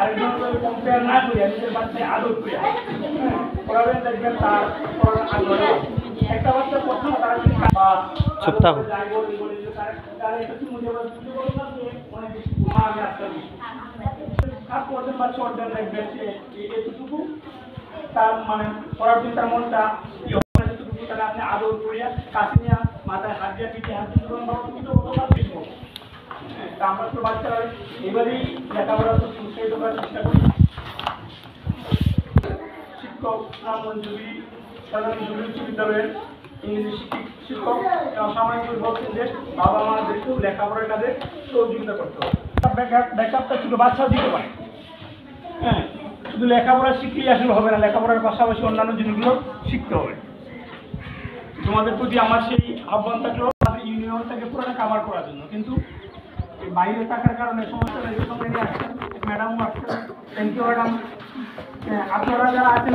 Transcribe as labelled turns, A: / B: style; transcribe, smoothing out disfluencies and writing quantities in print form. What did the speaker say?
A: আরেকজন কম্পেয়ার না করি নিজের বাচ্চায় আদর করি পড়াবেন দেখবেন তার পড়ার আগ্রহ একটা বাচ্চা প্রথম তারা
B: চুপ থাকো।
A: দেখবেন এতটুকু তার মানে পড়ার দিন তার মনটা আপনি আদর করিয়া কাছে নিয়ে মাথায় হাত দিয়ে পিঠে হাত দিয়ে আমরা তো বাচ্চারা এবারেই লেখাপড়া উৎসাহিত করার চেষ্টা করি। শিক্ষক মঞ্জুরি সাধারণ উচ্চ বিদ্যালয়ের ইংরেজি শিক্ষক সামাজিক বলছেন যে বাবা মাদেরকেও লেখাপড়ার কাজে সহযোগিতা করতে হবে। ব্যাকআপটা ছোটো বাচ্চাও দিতে পারে। হ্যাঁ, শুধু লেখাপড়া শিখলেই আসলে হবে না, লেখাপড়ার পাশাপাশি অন্যান্য জিনিসগুলো শিখতে হবে। তোমাদের প্রতি আমার সেই আহ্বান থাকলো আমাদের ইউনিয়নটাকে পুরোটা কাভার করার জন্য, কিন্তু বাইরে থাকার কারণে সমস্যা নেই। ম্যাডামও আসছেন, থ্যাংক ইউ ম্যাডাম। আপনারা যারা আছেন